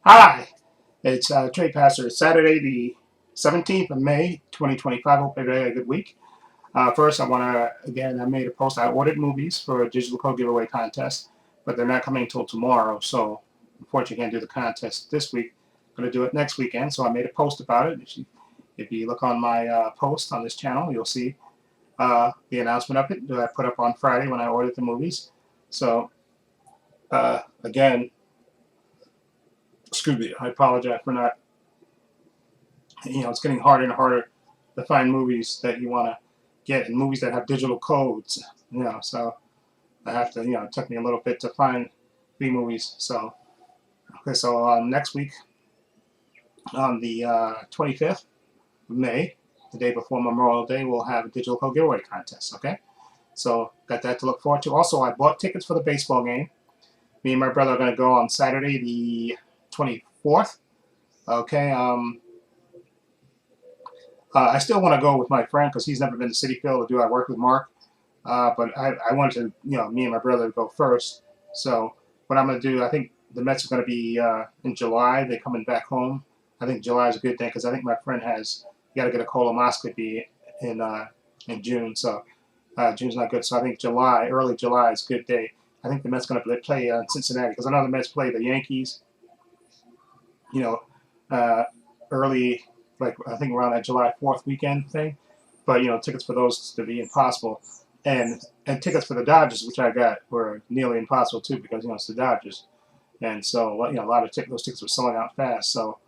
Hi, it's Trepacer. It's Saturday, the 17th of May, 2025. Hope everybody had a good week. First, I want to, again, I made a post. I ordered movies for a digital code giveaway contest, but they're not coming until tomorrow. So, unfortunately, can't do the contest this week. I'm going to do it next weekend. So, I made a post about it. If you look on my post on this channel, you'll see the announcement of it that I put up on Friday when I ordered the movies. So, again, excuse me, I apologize for not, it's getting harder and harder to find movies that you want to get and movies that have digital codes. So I have to, it took me a little bit to find the movies. So okay, so next week on the 25th of May, the day before Memorial Day, we'll have a digital code giveaway contest. Okay, so got that to look forward to. Also, I bought tickets for the baseball game. Me and my brother are going to go on Saturday, the 24th. Okay, I still want to go with my friend because he's never been to Citi Field. I work with Mark, but I wanted to, me and my brother go first. So what I'm going to do, I think the Mets are going to be in July. They're coming back home. I think July is a good day because I think my friend has got to get a colonoscopy in in June. So June's not good. So I think July, early July is a good day. I think the Mets going to play Cincinnati because I know the Mets play the Yankees. You know, uh, early, like I think around that July 4th weekend thing. But tickets for those to be impossible, and tickets for the Dodgers, which I got, were nearly impossible too because it's the Dodgers, and so a lot of those tickets were selling out fast. So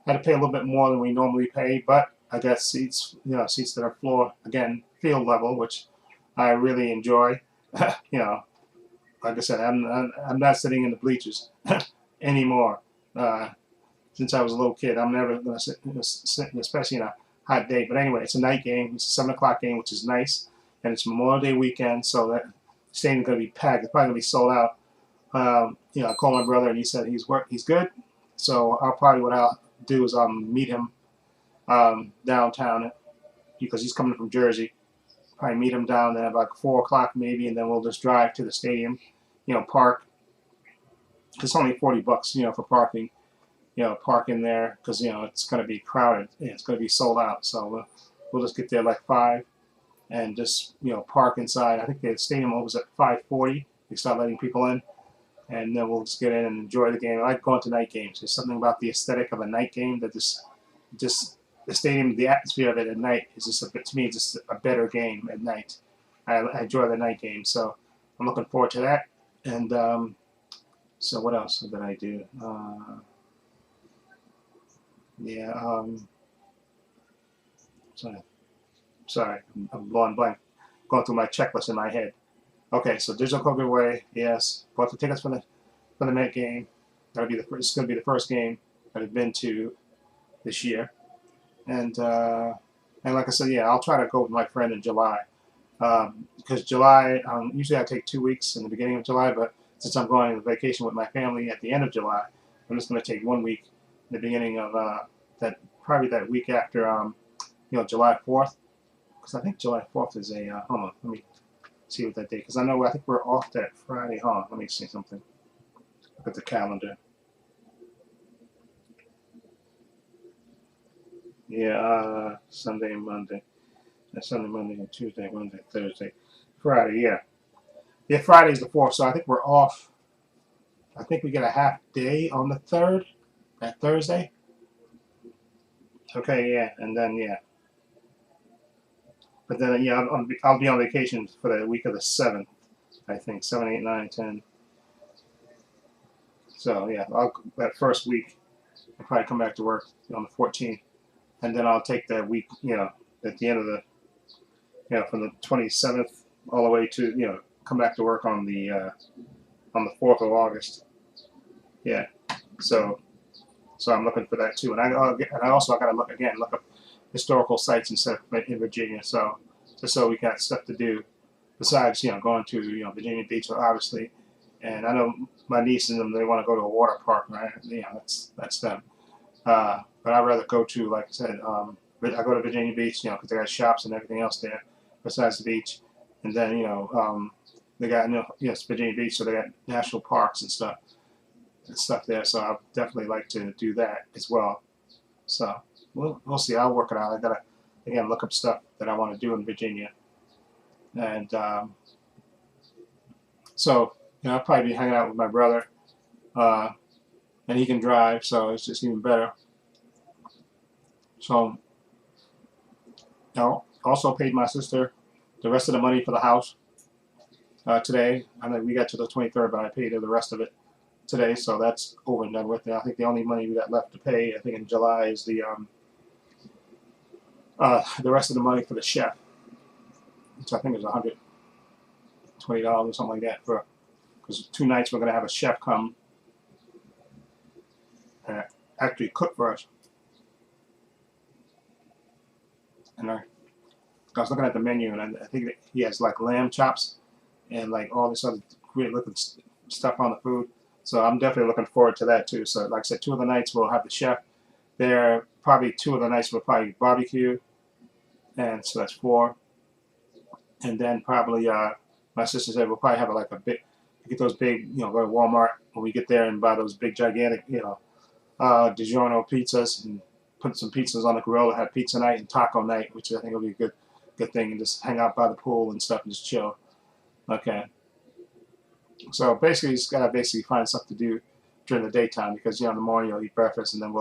I had to pay a little bit more than we normally pay, but I got seats, seats that are floor again, field level, which I really enjoy. you know, like I said, I'm not sitting in the bleachers anymore. Uh, since I was a little kid. I'm never going to sit, especially in a hot day. But anyway, it's a night game. It's a 7 o'clock game, which is nice, and it's Memorial Day weekend, so that stadium's going to be packed. It's probably going to be sold out. I called my brother, and he said he's good. So what I'll do is meet him downtown because he's coming from Jersey. Probably meet him down there about 4 o'clock maybe, and then we'll just drive to the stadium. Park. It's only $40, for parking. Park in there because it's going to be crowded. It's going to be sold out. So we'll just get there like 5 and just park inside. I think the stadium opens at 5:40. They start letting people in, and then we'll just get in and enjoy the game. I like going to night games. There's something about the aesthetic of a night game that just the stadium, the atmosphere of it at night is just to me just a better game at night. I enjoy the night game, so I'm looking forward to that. And so what else did I do? Yeah. Sorry, sorry, I'm blowing blank. Going through my checklist in my head. Okay, so digital code giveaway, yes. Bought the tickets for the Met game. It's going to be the first game that I've been to this year, and like I said, yeah, I'll try to go with my friend in July because July usually I take 2 weeks in the beginning of July, but since I'm going on vacation with my family at the end of July, I'm just going to take 1 week in the beginning of that probably that week after July 4th, because I think July 4th is a hold on, let me see what that date, because I think we're off that Friday. Hold on, let me see something. Look at the calendar. Yeah, Sunday and Monday. Sunday, Monday, and Tuesday, Wednesday, Thursday, Friday. Yeah, yeah. Friday's the 4th, so I think we're off. I think we get a half day on the 3rd, that Thursday. Okay, yeah, and then yeah, but then yeah, I'll be on vacation for the week of the 7th. I think 7, 8, 9, 10. So yeah, that first week I'll probably come back to work on the 14th, and then I'll take that week, at the end of the, from the 27th all the way to, come back to work on the 4th of August. Yeah. So I'm looking for that too, and I also got to look up historical sites and stuff in Virginia. So just so we got stuff to do besides going to Virginia Beach, obviously. And I know my niece and them, they want to go to a water park, right? That's them. But I'd rather go to, like I said, I go to Virginia Beach, because they got shops and everything else there besides the beach. And then they got yes, Virginia Beach, so they got national parks and stuff. and stuff there. So I'd definitely like to do that as well. So we'll see. I'll work it out. I gotta again look up stuff that I want to do in Virginia, and so I'll probably be hanging out with my brother, uh, and he can drive, so it's just even better. So also paid my sister the rest of the money for the house today. I know we got to the 23rd, but I paid her the rest of it today, so that's over and done with. I think the only money we got left to pay, I think in July, is the rest of the money for the chef. So I think it was $120 or something like that for because 2 nights we're gonna have a chef come and actually cook for us. And I was looking at the menu, and I think that he has like lamb chops and like all this other great looking stuff on the food. So I'm definitely looking forward to that too. So like I said, 2 of the nights we'll have the chef there. Probably 2 of the nights we'll probably barbecue, and so that's 4. And then probably my sister said we'll probably have like a big, get those big, go to Walmart when we get there and buy those big gigantic, DiGiorno pizzas and put some pizzas on the grill and have pizza night and taco night, which I think will be a good thing, and just hang out by the pool and stuff and just chill. Okay. So basically, you just gotta basically find stuff to do during the daytime because in the morning you'll eat breakfast and then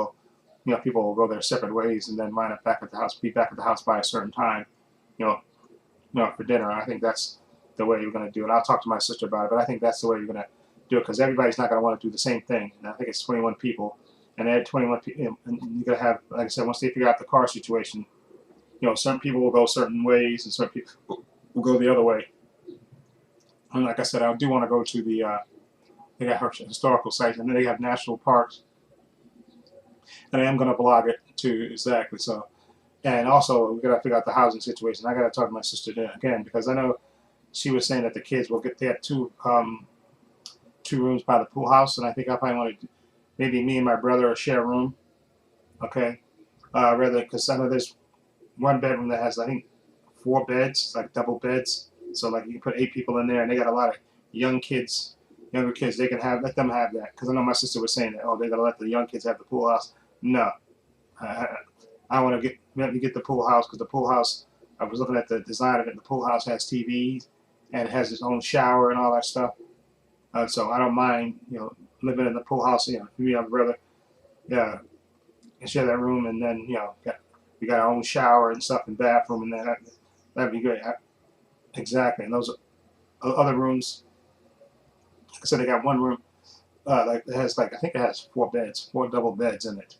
people will go their separate ways and then wind up back at the house, be back at the house by a certain time, you know, for dinner. I think that's the way you're gonna do it. I'll talk to my sister about it, but I think that's the way you're gonna do it because everybody's not gonna want to do the same thing. And I think it's 21 people, and at 21 people, and you're gonna have, like I said, once they figure out the car situation, certain people will go certain ways and certain people will go the other way. And like I said, I do want to go to they got historical sites, and then they have national parks, and I am going to blog it too, exactly. So, and also we got to figure out the housing situation. I got to talk to my sister again because I know she was saying that the kids will get there 2 rooms by the pool house, and I think I probably want to maybe me and my brother share a room. Okay, rather because I know there's one bedroom that has I think 4 beds, like double beds. So like you can put 8 people in there, and they got a lot of younger kids. They can let them have that. Because I know my sister was saying that, oh, they're gonna let the young kids have the pool house. No, I want to let me get the pool house because the pool house. I was looking at the design of it. The pool house has TVs and it has its own shower and all that stuff. So I don't mind, living in the pool house. Me and my brother, yeah, and share that room, and then we got our own shower and stuff and bathroom, and that'd be great. Exactly, and those other rooms. Like I said, they got one room like it has I think it has 4 beds, 4 double beds in it.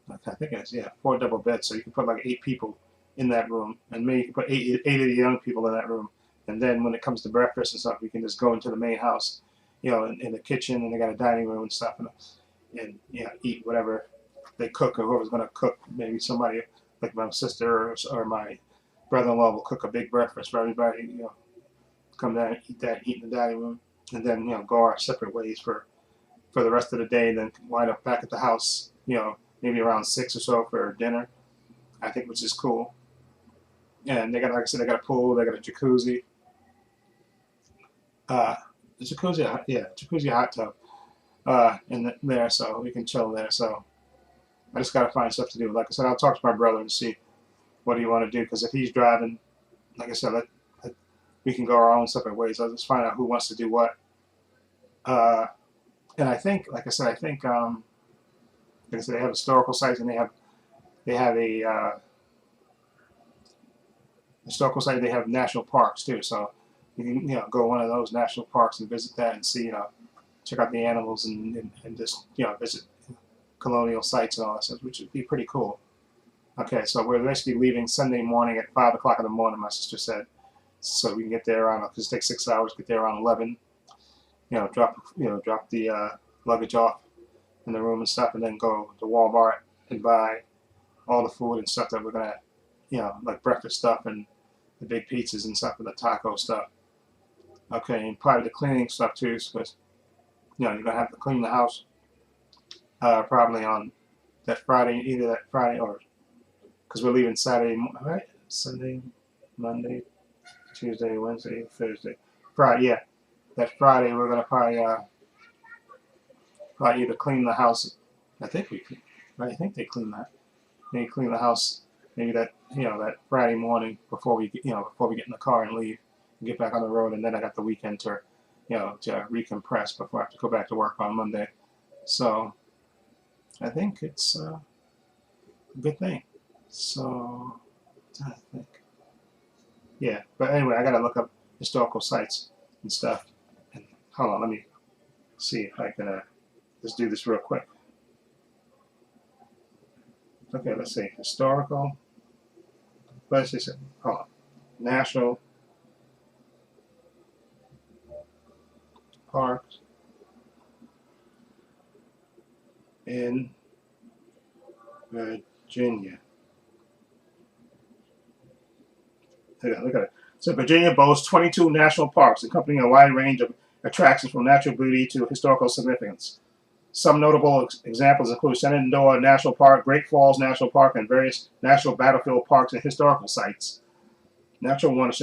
Like, I think it has 4 double beds, so you can put like 8 people in that room, and maybe you can put eight of the young people in that room. And then when it comes to breakfast and stuff, we can just go into the main house, in the kitchen, and they got a dining room and stuff, and eat whatever they cook or whoever's gonna cook. Maybe somebody like my sister or my brother-in-law will cook a big breakfast for everybody. Come down and eat in the dining room, and then go our separate ways for the rest of the day, and then wind up back at the house. Maybe around 6 or so for dinner. I think, which is cool. And they got, like I said, they got a pool, they got a jacuzzi. The jacuzzi, jacuzzi hot tub there, so we can chill there. So I just gotta find stuff to do. Like I said, I'll talk to my brother and see what do you want to do. Because if he's driving, like I said, we can go our own separate ways. I'll just find out who wants to do what. And I think, like I said, they have historical sites, and they have a historical site. They have national parks too, so you can go to one of those national parks and visit that and see check out the animals and just visit colonial sites and all that stuff, which would be pretty cool. Okay, so we're basically leaving Sunday morning at 5 o'clock in the morning. My sister said, so we can get there around because it takes 6 hours. Get there around 11. Drop the luggage off in the room and stuff, and then go to Walmart and buy all the food and stuff that we're gonna, like breakfast stuff and the big pizzas and stuff and the taco stuff. Okay, and probably the cleaning stuff too, because you're gonna have to clean the house probably on that Friday, either that Friday or because we're leaving Saturday, right? Sunday, Monday, Tuesday, Wednesday, Thursday, Friday. Yeah, that Friday we're gonna probably Probably either clean the house. I think we, I think they clean that. They clean the house maybe that that Friday morning before we before we get in the car and leave and get back on the road, and then I got the weekend to to recompress before I have to go back to work on Monday. So I think it's a good thing. So I think yeah, but anyway, I gotta look up historical sites and stuff. And hold on, let me see if I can just do this real quick. Okay, let's see historical. Let's just hold on. National parks in Virginia. Look at it. So Virginia boasts 22 national parks, encompassing a wide range of attractions from natural beauty to historical significance. Some notable examples include Shenandoah National Park, Great Falls National Park, and various national battlefield parks and historical sites. Natural wonder,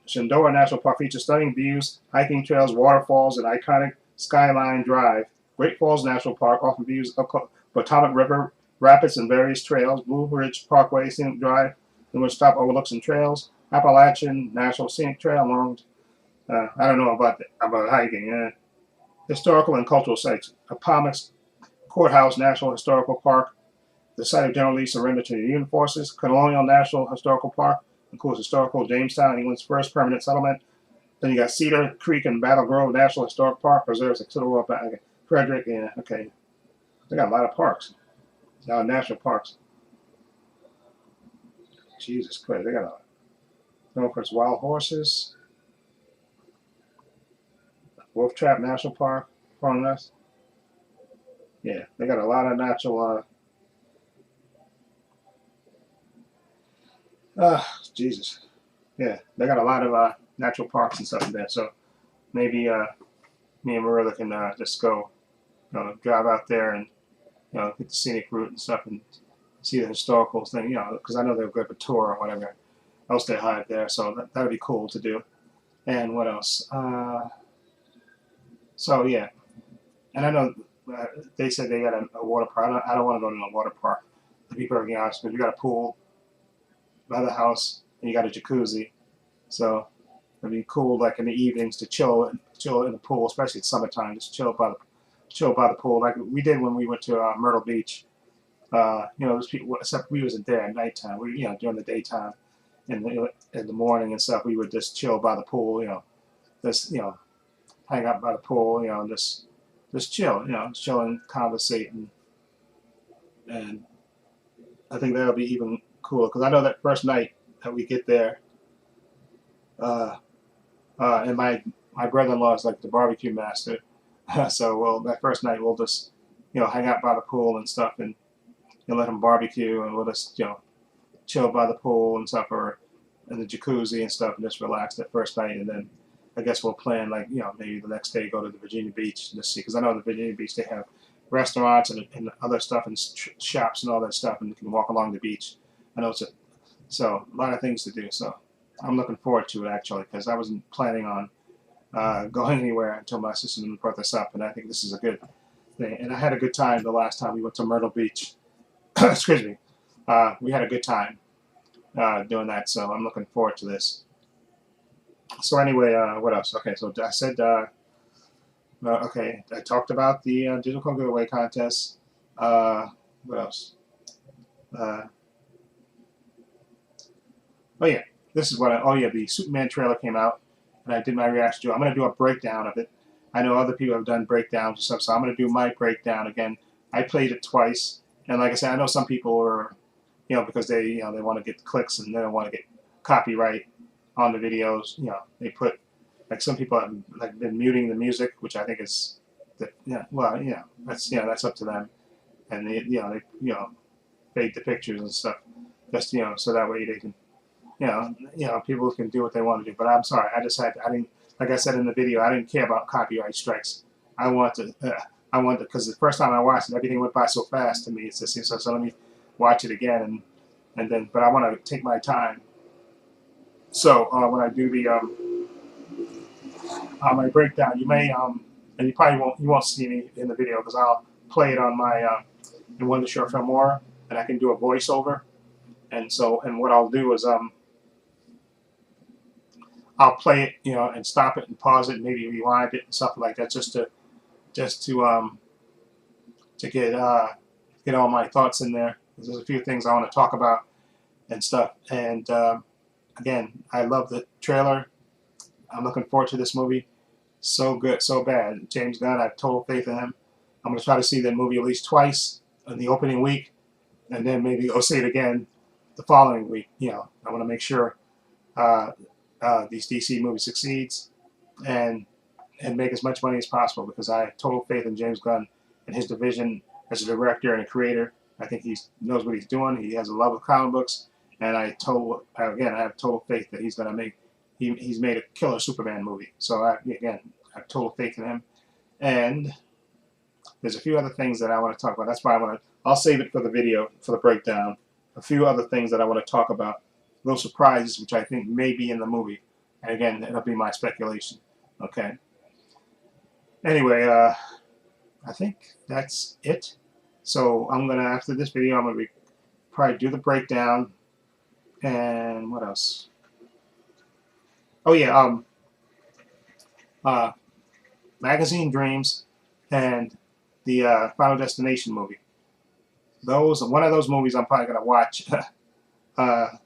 Shenandoah National Park features stunning views, hiking trails, waterfalls, and iconic Skyline Drive. Great Falls National Park offers views of Potomac River, rapids, and various trails. Blue Ridge Parkway Scenic Drive, numerous stop overlooks and trails. Appalachian National Scenic Trail along. I don't know about hiking. Historical and cultural sites. Appomattox Courthouse National Historical Park, the site of General Lee's surrender to the Union forces. Colonial National Historical Park includes historical Jamestown, England's first permanent settlement. Then you got Cedar Creek and Battle Grove National Historic Park, preserves considerable. Frederick, yeah, okay. They got a lot of parks, a lot of national parks. Jesus Christ, they got a lot. Norfolk's Wild Horses, Wolf Trap National Park, us. Yeah, they got a lot of natural. Jesus. Yeah, they got a lot of natural parks and stuff in there. So maybe me and Marilla can just go, drive out there and get the scenic route and stuff and see the historical thing. Because I know they'll go for a tour or whatever else they hide there. So that would be cool to do. And what else? So yeah, and I know they said they got a water park. I don't want to go to a water park. To be perfectly honest, because you got a pool by the house and you got a jacuzzi. So it'd be cool, like in the evenings, to chill in the pool, especially in summertime. Just chill by the pool, like we did when we went to Myrtle Beach. Those people, except we wasn't there at nighttime. We, during the daytime, in the morning and stuff, we would just chill by the pool. Just hang out by the pool. Just chill. Chill and conversate, and I think that'll be even cooler because I know that first night that we get there. And my brother-in-law is like the barbecue master, so that first night we'll just hang out by the pool and stuff, and let him barbecue, and we'll just chill by the pool and stuff, or in the jacuzzi and stuff, and just relax that first night, and then I guess we'll plan like maybe the next day go to the Virginia Beach and just see, because I know the Virginia Beach they have restaurants and other stuff and shops and all that stuff, and you can walk along the beach. I know so a lot of things to do. So I'm looking forward to it actually, because I wasn't planning on going anywhere until my sister brought this up, and I think this is a good thing. And I had a good time the last time we went to Myrtle Beach. Excuse me. We had a good time doing that, so I'm looking forward to this. So anyway, what else? Okay, so I said, okay, I talked about the digital giveaway contest. What else? Oh yeah, this is what oh yeah, the Superman trailer came out, and I did my reaction to it. I'm going to do a breakdown of it. I know other people have done breakdowns and stuff, so I'm going to do my breakdown again. I played it twice, and like I said, I know some people are, because they, they want to get clicks and they don't want to get copyright on the videos. They put, like some people have like been muting the music, which I think is, that's up to them, and they fade the pictures and stuff, just so that way they can. People can do what they want to do. But I'm sorry, I didn't, like I said in the video, I didn't care about copyright strikes. I wanted, because the first time I watched it, everything went by so fast to me. It's just, so let me watch it again, and then, but I want to take my time. So when I do the my breakdown, you may and you won't see me in the video because I'll play it on my in one of the short film horror, and I can do a voiceover. And what I'll do is I'll play it, and stop it and pause it, and maybe rewind it and stuff like that, just to get all my thoughts in there. There's a few things I want to talk about and stuff. And again, I love the trailer. I'm looking forward to this movie. So good, so bad. James Gunn, I have total faith in him. I'm going to try to see that movie at least twice in the opening week, and then maybe go see it again the following week. I want to make sure these DC movies succeeds and make as much money as possible, because I have total faith in James Gunn and his division as a director and a creator. I think he knows what he's doing. He has a love of comic books, and I have total faith that he's going to make. He's made a killer Superman movie, so I have total faith in him. And there's a few other things that I want to talk about. That's why I'll save it for the video, for the breakdown. A few other things that I want to talk about, little surprises which I think may be in the movie. And again, it'll be my speculation. Okay. Anyway, I think that's it. So I'm gonna, after this video, I'm gonna probably do the breakdown. And what else? Oh yeah, Magazine Dreams and the Final Destination movie. One of those movies I'm probably gonna watch. I'm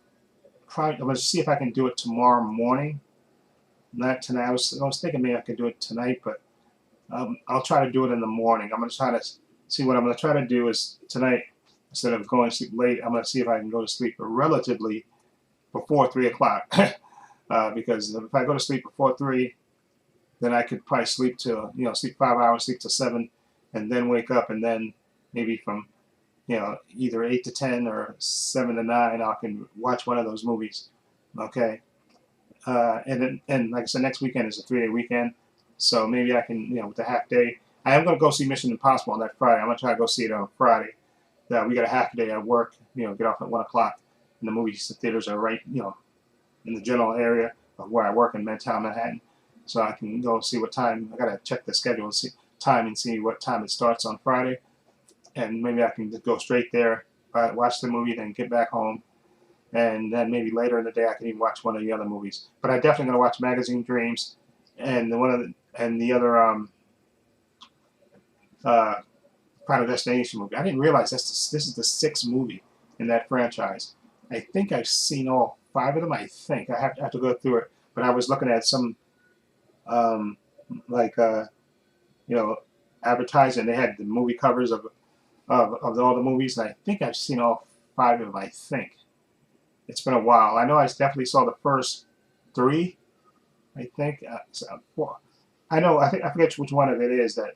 gonna see if I can do it tomorrow morning. Not tonight. I was thinking maybe I could do it tonight, but I'll try to do it in the morning. I'm gonna try to see what I'm gonna try to do is tonight, instead of going to sleep late, I'm gonna see if I can go to sleep relatively before 3 o'clock. Because if I go to sleep before 3, then I could probably sleep till sleep 5 hours, sleep till 7, and then wake up, and then maybe from either 8 to 10 or 7 to 9, I can watch one of those movies. Okay. And like I said, next weekend is a 3-day weekend, so maybe I can, with a half day. I am going to go see Mission Impossible on that Friday. I'm going to try to go see it on Friday. We got a half day at work, get off at 1 o'clock, and the movie theaters are right, in the general area of where I work in Midtown Manhattan, so I can go see what time. I got to check the schedule and see what time it starts on Friday, and maybe I can just go straight there, watch the movie, then get back home. And then maybe later in the day I can even watch one of the other movies. But I'm definitely going to watch Magazine Dreams and the other Final Destination movie. I didn't realize this is the 6th movie in that franchise. I think I've seen all 5 of them. I think I have to go through it. But I was looking at some advertising. They had the movie covers of all the movies, and I think I've seen all 5 of them. I think. It's been a while. I know I definitely saw the first 3. I think 4. I know. I forget which one of it is that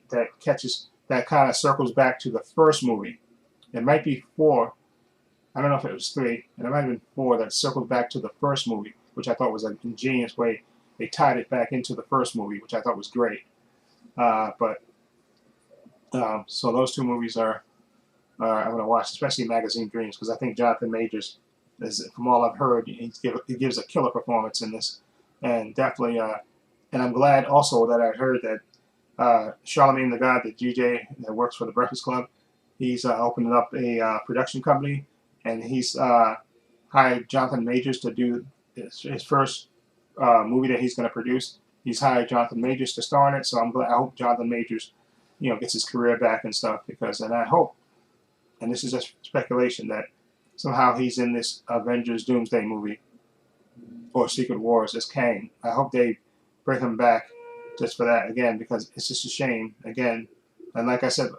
kind of circles back to the first movie. It might be 4. I don't know if it was 3, and it might have been 4 that circled back to the first movie, which I thought was an ingenious way. They tied it back into the first movie, which I thought was great. So those 2 movies are I'm going to watch, especially Magazine Dreams, because I think Jonathan Majors, from all I've heard, he gives a killer performance in this, and definitely. And I'm glad also that I heard that Charlemagne the God, the DJ that works for the Breakfast Club, he's opening up a production company, and he's hired Jonathan Majors to do his first movie that he's going to produce. He's hired Jonathan Majors to star in it, so I hope Jonathan Majors, gets his career back and stuff, and I hope, and this is just speculation, that somehow he's in this Avengers Doomsday movie or Secret Wars as Kang. I hope they bring him back just for that again, because it's just a shame again. And like I said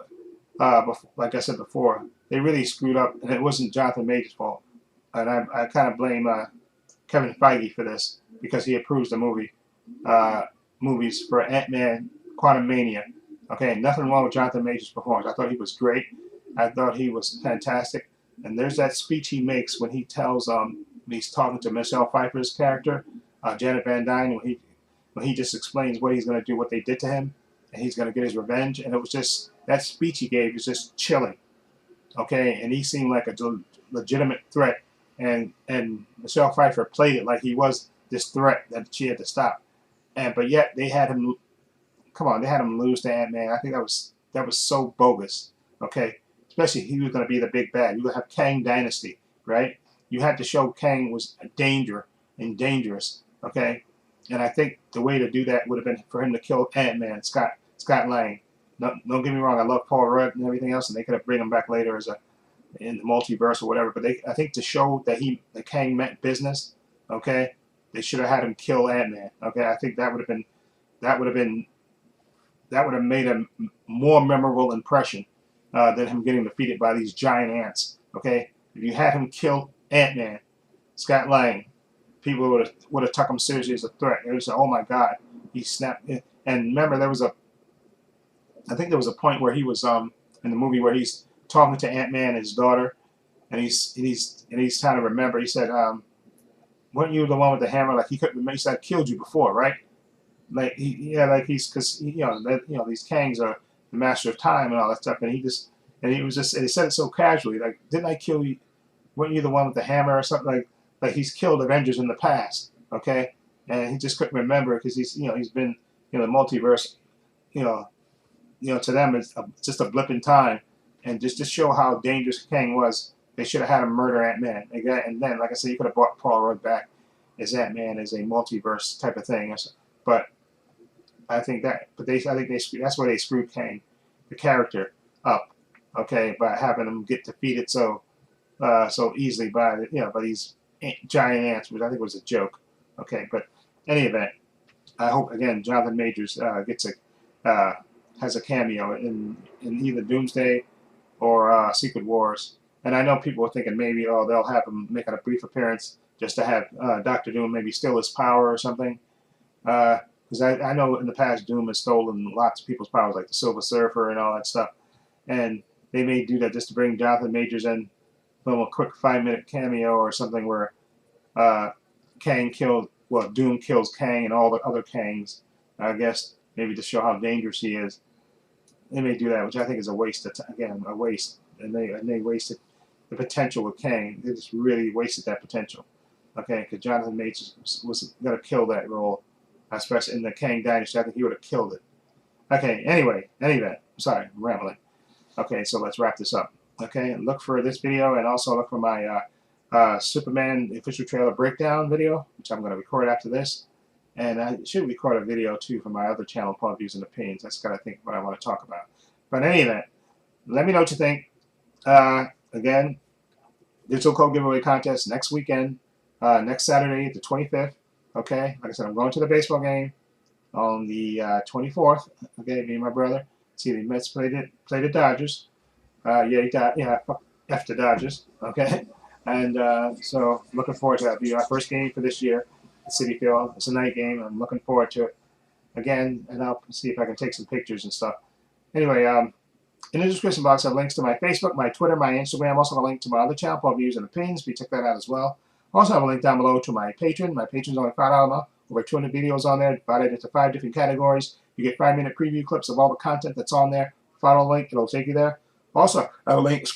before, they really screwed up, and it wasn't Jonathan Majors' fault. And I kind of blame Kevin Feige for this, because he approves the movies for Ant-Man, Quantumania. Okay, nothing wrong with Jonathan Majors' performance. I thought he was great. I thought he was fantastic. And there's that speech he makes when he tells when he's talking to Michelle Pfeiffer's character, Janet Van Dyne, when he just explains what he's going to do, what they did to him, and he's going to get his revenge. And it was just, that speech he gave was just chilling. Okay, and he seemed like a legitimate threat, and Michelle Pfeiffer played it like he was this threat that she had to stop. But yet they had him come on, they had him lose to Ant-Man. I think that was so bogus. Okay, especially he was going to be the big bad. You would have Kang Dynasty, right? You had to show Kang was a danger and dangerous. Okay, and I think the way to do that would have been for him to kill Ant-Man, Scott Lang. No, don't get me wrong, I love Paul Rudd and everything else, and they could have bring him back later as a in the multiverse or whatever. But I think to show that the Kang meant business, okay, they should have had him kill Ant-Man. Okay, I think that would have been that would have been that would have made a more memorable impression than him getting defeated by these giant ants. Okay, if you had him kill Ant-Man, Scott Lang, people would have took him seriously as a threat. They would say, "Oh my God, he snapped." And remember, I think there was a point where he was in the movie where he's talking to Ant-Man and his daughter, and he's trying to remember. He said, "Weren't you the one with the hammer?" Like he couldn't remember. He said, "I killed you before, right?" Like like he's because these Kangs are the master of time and all that stuff, and he said it so casually, like, "Didn't I kill you? Weren't you the one with the hammer or something?" Like he's killed Avengers in the past, okay, and he just couldn't remember because he's been the multiverse, you know to them it's just a blip in time, and just to show how dangerous Kang was, they should have had him murder Ant-Man. And then, like I said, you could have brought Paul Rudd back as Ant-Man as a multiverse type of thing. But I think that's where they screwed Kang, the character, up. Okay, by having him get defeated so easily by by these giant ants, which I think was a joke. Okay, but any event, I hope again Jonathan Majors has a cameo in either Doomsday or Secret Wars. And I know people are thinking maybe they'll have him making a brief appearance just to have Doctor Doom maybe steal his power or something. Because I know in the past Doom has stolen lots of people's powers, like the Silver Surfer and all that stuff. And they may do that just to bring Jonathan Majors in, film a quick 5-minute cameo or something where Doom kills Kang and all the other Kangs. I guess maybe to show how dangerous he is. They may do that, which I think is a waste of time. Again, a waste. And they wasted the potential with Kang. They just really wasted that potential. Okay, because Jonathan Majors was going to kill that role, especially in the Kang Dynasty. I think he would have killed it. Okay, anyway, sorry, I'm rambling. Okay, so let's wrap this up. Okay, look for this video and also look for my Superman official trailer breakdown video, which I'm going to record after this. And I should record a video too for my other channel, Point of Views and Opinions. That's kind of what I want to talk about. But in any event, let me know what you think. Again, digital code giveaway contest next weekend, next Saturday, the 25th. Okay, like I said, I'm going to the baseball game on the 24th. Okay, me and my brother. See, the Mets play the Dodgers. F the Dodgers. Okay, and so looking forward to that. It'll be our first game for this year at Citi Field. It's a night game. I'm looking forward to it again, and I'll see if I can take some pictures and stuff. Anyway, in the description box, I have links to my Facebook, my Twitter, my Instagram. Also, have a link to my other channel, Point of Views and Opinions. Please check that out as well. Also, have a link down below to my Patreon. My Patreon's only $5 a month. Over 200 videos on there, divided into 5 different categories. You get 5-minute preview clips of all the content that's on there. Follow the link; it'll take you there. Also, I have a link,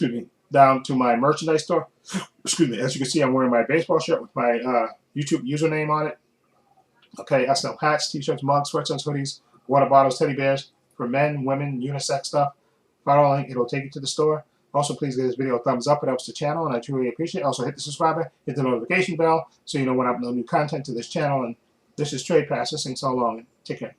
down to my merchandise store. As you can see, I'm wearing my baseball shirt with my YouTube username on it. Okay, I sell hats, t-shirts, mugs, sweatshirts, hoodies, water bottles, teddy bears for men, women, unisex stuff. Follow the link; it'll take you to the store. Also, please give this video a thumbs up. It helps the channel, and I truly appreciate it. Also, hit the subscribe, hit the notification bell, so you know when I upload new content to this channel. And this is Trepacer saying so long. Take care.